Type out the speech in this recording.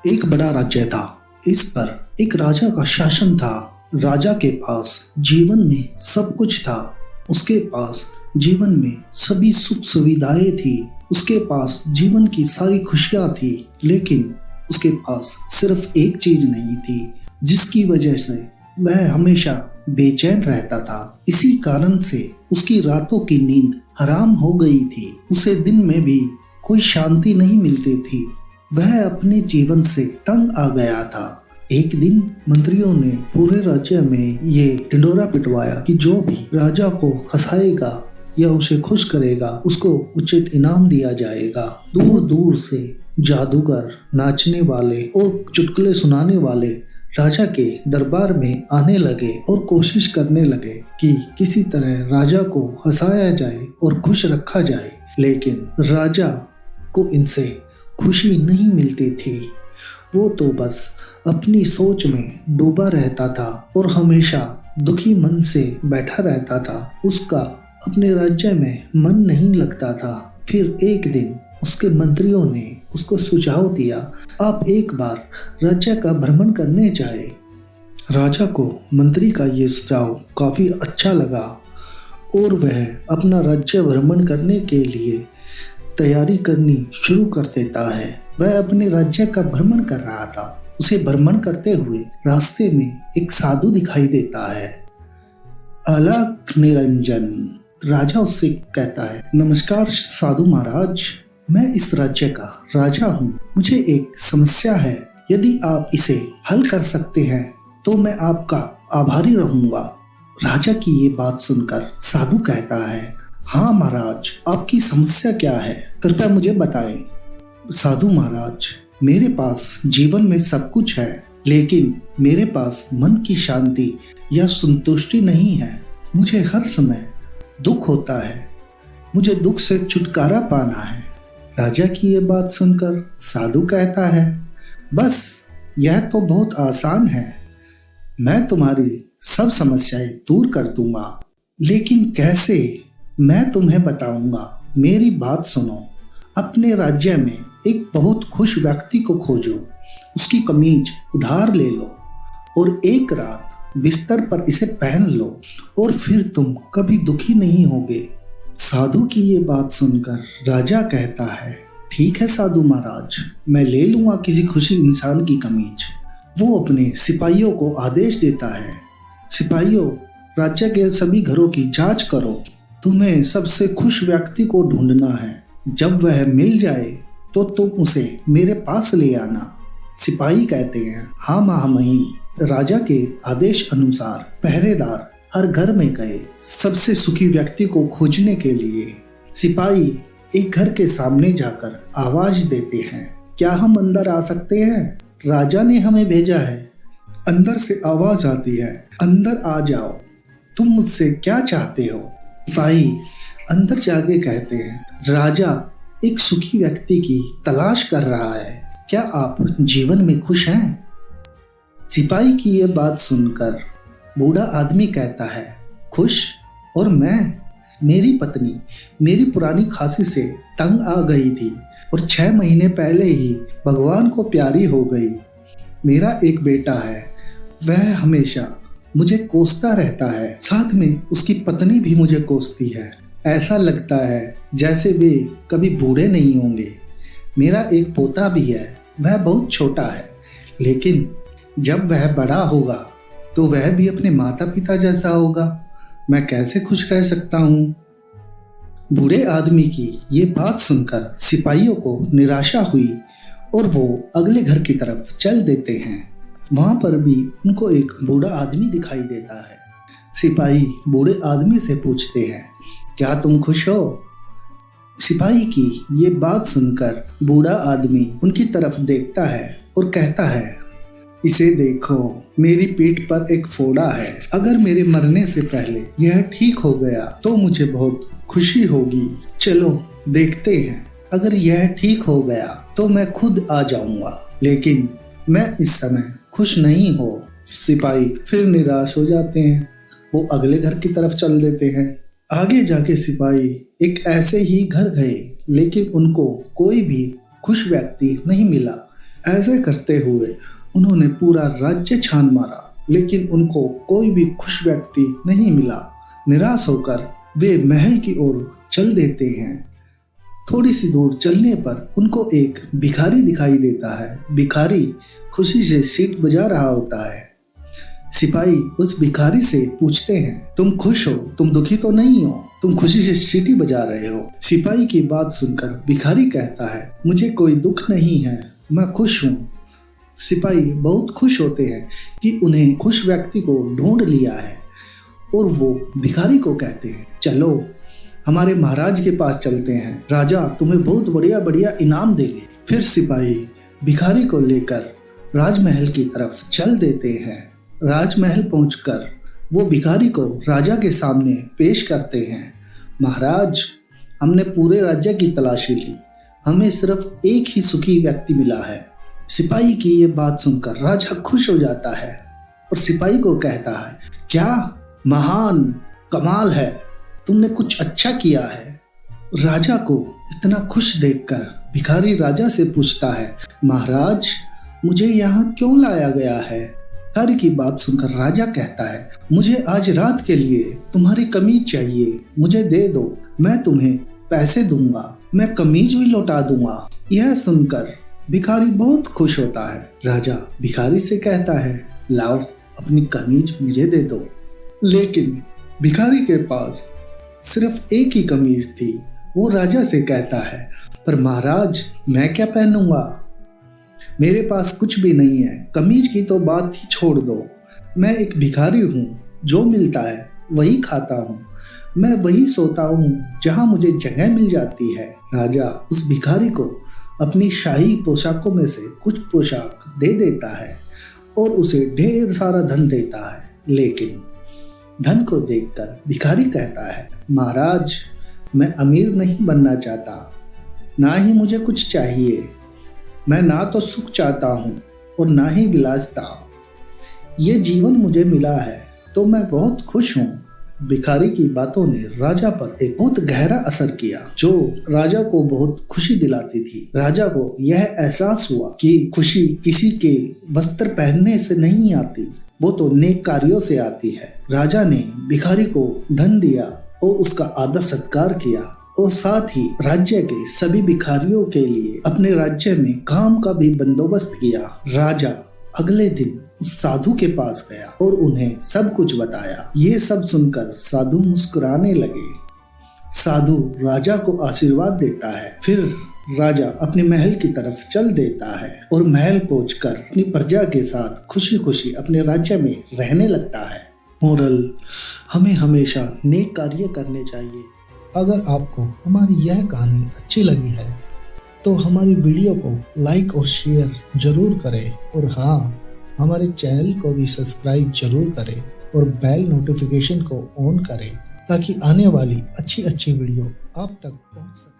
एक बड़ा राज्य था। इस पर एक राजा का शासन था। राजा के पास जीवन में सब कुछ था। उसके पास जीवन में सभी सुख सुविधाएं थी। उसके पास जीवन की सारी खुशियां थी, लेकिन उसके पास सिर्फ एक चीज नहीं थी, जिसकी वजह से वह हमेशा बेचैन रहता था। इसी कारण से उसकी रातों की नींद हराम हो गई थी। उसे दिन में भी कोई शांति नहीं मिलती थी। वह अपने जीवन से तंग आ गया था। एक दिन मंत्रियों ने पूरे राज्य में ये ढिंढोरा पिटवाया कि जो भी राजा को हंसाएगा या उसे खुश करेगा, उसको उचित इनाम दिया जाएगा। दूर दूर से जादूगर, नाचने वाले और चुटकुले सुनाने वाले राजा के दरबार में आने लगे और कोशिश करने लगे कि किसी तरह राजा को हंसाया जाए और खुश रखा जाए, लेकिन राजा को इनसे खुशी नहीं मिलती थी। वो तो बस अपनी सोच में डूबा रहता था और हमेशा दुखी मन से बैठा रहता था। उसका अपने राज्य में मन नहीं लगता था। फिर एक दिन उसके मंत्रियों ने उसको सुझाव दिया, आप एक बार राज्य का भ्रमण करने जाए। राजा को मंत्री का ये सुझाव काफी अच्छा लगा और वह अपना राज्य भ्रमण करने के लिए तैयारी करनी शुरू कर देता है। वह अपने राज्य का भ्रमण कर रहा था। उसे भ्रमण करते हुए रास्ते में एक साधु दिखाई देता है। अलख निरंजन, राजा उससे कहता है, नमस्कार साधु महाराज, मैं इस राज्य का राजा हूँ। मुझे एक समस्या है, यदि आप इसे हल कर सकते हैं तो मैं आपका आभारी रहूंगा। राजा की ये बात सुनकर साधु कहता है, हाँ महाराज, आपकी समस्या क्या है, कृपया मुझे बताएं। साधु महाराज, मेरे पास जीवन में सब कुछ है, लेकिन मेरे पास मन की शांति या संतुष्टि नहीं है। मुझे हर समय दुख होता है। मुझे दुख से छुटकारा पाना है। राजा की ये बात सुनकर साधु कहता है, बस यह तो बहुत आसान है। मैं तुम्हारी सब समस्याएं दूर कर दूंगा, लेकिन कैसे, मैं तुम्हें बताऊंगा। मेरी बात सुनो। अपने राज्य में एक बहुत खुश व्यक्ति को खोजो, उसकी कमीज उधार ले लो और एक रात बिस्तर पर इसे पहन लो और फिर तुम कभी दुखी नहीं होगे। साधु की ये बात सुनकर राजा कहता है, ठीक है साधु महाराज, मैं ले लूंगा किसी खुशी इंसान की कमीज। वो अपने सिपाहियों को आदेश देता है, सिपाहियों, राज्य के सभी घरों की जांच करो। तुम्हें सबसे खुश व्यक्ति को ढूंढना है। जब वह मिल जाए तो तुम उसे मेरे पास ले आना। सिपाही कहते हैं, हाँ महामहिम। राजा के आदेश अनुसार पहरेदार हर घर में गए सबसे सुखी व्यक्ति को खोजने के लिए। सिपाही एक घर के सामने जाकर आवाज देते हैं, क्या हम अंदर आ सकते हैं? राजा ने हमें भेजा है। अंदर से आवाज आती है, अंदर आ जाओ, तुम मुझसे क्या चाहते हो? सिपाही अंदर जाके कहते हैं, राजा एक सुखी व्यक्ति की तलाश कर रहा है, क्या आप जीवन में खुश हैं? सिपाही की ये बात सुनकर बूढ़ा आदमी कहता है, खुश? और मैं? मेरी पत्नी मेरी पुरानी खांसी से तंग आ गई थी और 6 महीने पहले ही भगवान को प्यारी हो गई। मेरा एक बेटा है, वह हमेशा मुझे कोसता रहता है, साथ में उसकी पत्नी भी मुझे कोसती है। ऐसा लगता है जैसे वे कभी बूढ़े नहीं होंगे। मेरा एक पोता भी है, वह बहुत छोटा है, लेकिन जब वह बड़ा होगा तो वह भी अपने माता पिता जैसा होगा। मैं कैसे खुश रह सकता हूँ? बूढ़े आदमी की ये बात सुनकर सिपाहियों को निराशा हुई और वो अगले घर की तरफ चल देते हैं। वहां पर भी उनको एक बूढ़ा आदमी दिखाई देता है। सिपाही बूढ़े आदमी से पूछते हैं, क्या तुम खुश हो? सिपाही की ये बात सुनकर बूढ़ा आदमी उनकी तरफ देखता है और कहता है, इसे देखो, मेरी पीठ पर एक फोड़ा है। अगर मेरे मरने से पहले यह ठीक हो गया तो मुझे बहुत खुशी होगी। चलो देखते हैं, अगर यह ठीक हो गया तो मैं खुद आ जाऊंगा, लेकिन मैं इस समय खुश नहीं हो। सिपाही फिर निराश हो जाते हैं। वो अगले घर की तरफ चल देते हैं। आगे जाके सिपाही एक ऐसे ही घर गए, लेकिन उनको कोई भी खुश व्यक्ति नहीं मिला। ऐसे करते हुए उन्होंने पूरा राज्य छान मारा, लेकिन उनको कोई भी खुश व्यक्ति नहीं मिला। निराश होकर वे महल की ओर चल देते हैं। थोड़ी सी दूर चलने पर उनको एक भिखारी दिखाई देता है। भिखारी खुशी से सीट बजा रहा होता है। सिपाही उस भिखारी से पूछते हैं, तुम खुश हो, तुम दुखी तो नहीं हो, तुम खुशी से सीटी बजा रहे हो। सिपाही की बात सुनकर भिखारी कहता है, मुझे कोई दुख नहीं है, मैं खुश हूँ। सिपाही बहुत खुश होते हैं कि उन्हें खुश व्यक्ति को ढूंढ लिया है और वो भिखारी को कहते हैं, चलो हमारे महाराज के पास चलते हैं, राजा तुम्हें बहुत बढ़िया बढ़िया इनाम देंगे। फिर सिपाही भिखारी को लेकर राजमहल की तरफ चल देते हैं। राजमहल पहुंचकर वो भिखारी को राजा के सामने पेश करते हैं। महाराज, हमने पूरे राज्य की तलाशी ली, हमें सिर्फ एक ही सुखी व्यक्ति मिला है। सिपाही की ये बात सुनकर राजा खुश हो जाता है और सिपाही को कहता है, क्या महान, कमाल है, तुमने कुछ अच्छा किया है। राजा को इतना खुश देखकर भिखारी राजा से पूछता है, महाराज मुझे यहाँ क्यों लाया गया है। भिखारी की बात सुनकर राजा कहता है, मुझे आज रात के लिए तुम्हारी कमीज चाहिए, मुझे दे दो, मैं तुम्हें पैसे दूंगा, मैं कमीज भी लौटा दूंगा। यह सुनकर भिखारी बहुत खुश होता है। राजा भिखारी से कहता है, लाओ अपनी कमीज मुझे दे दो। लेकिन भिखारी के पास सिर्फ एक ही कमीज थी। वो राजा से कहता है, पर महाराज मैं क्या पहनूंगा, मेरे पास कुछ भी नहीं है। कमीज की तो बात ही छोड़ दो, मैं एक भिखारी हूँ, जो मिलता है वही खाता हूँ, मैं वही सोता हूँ जहाँ मुझे जगह मिल जाती है। राजा उस भिखारी को अपनी शाही पोशाकों में से कुछ पोशाक दे देता है और उसे ढेर सारा धन देता है। लेकिन धन को देखकर भिखारी कहता है, महाराज मैं अमीर नहीं बनना चाहता, ना ही मुझे कुछ चाहिए, मैं ना तो सुख चाहता हूँ और ना ही विलासिता। ये जीवन मुझे मिला है तो मैं बहुत खुश हूँ। भिखारी की बातों ने राजा पर एक बहुत गहरा असर किया, जो राजा को बहुत खुशी दिलाती थी। राजा को यह एहसास हुआ कि खुशी किसी के वस्त्र पहनने से नहीं आती, वो तो नेक कार्यों से आती है। राजा ने भिखारी को धन दिया और उसका आदर सत्कार किया और साथ ही राज्य के सभी भिखारियों के लिए अपने राज्य में काम का भी बंदोबस्त किया। राजा अगले दिन उस साधु के पास गया और उन्हें सब कुछ बताया। ये सब सुनकर साधु मुस्कुराने लगे। साधु राजा को आशीर्वाद देता है। फिर राजा अपने महल की तरफ चल देता है और महल पहुंचकर अपनी प्रजा के साथ खुशी खुशी अपने राज्य में रहने लगता है। मोरल, हमें हमेशा नेक कार्य करने चाहिए। अगर आपको हमारी यह कहानी अच्छी लगी है तो हमारी वीडियो को लाइक और शेयर जरूर करें और हाँ, हमारे चैनल को भी सब्सक्राइब जरूर करें और बेल नोटिफिकेशन को ऑन करें ताकि आने वाली अच्छी वीडियो आप तक पहुंच सके।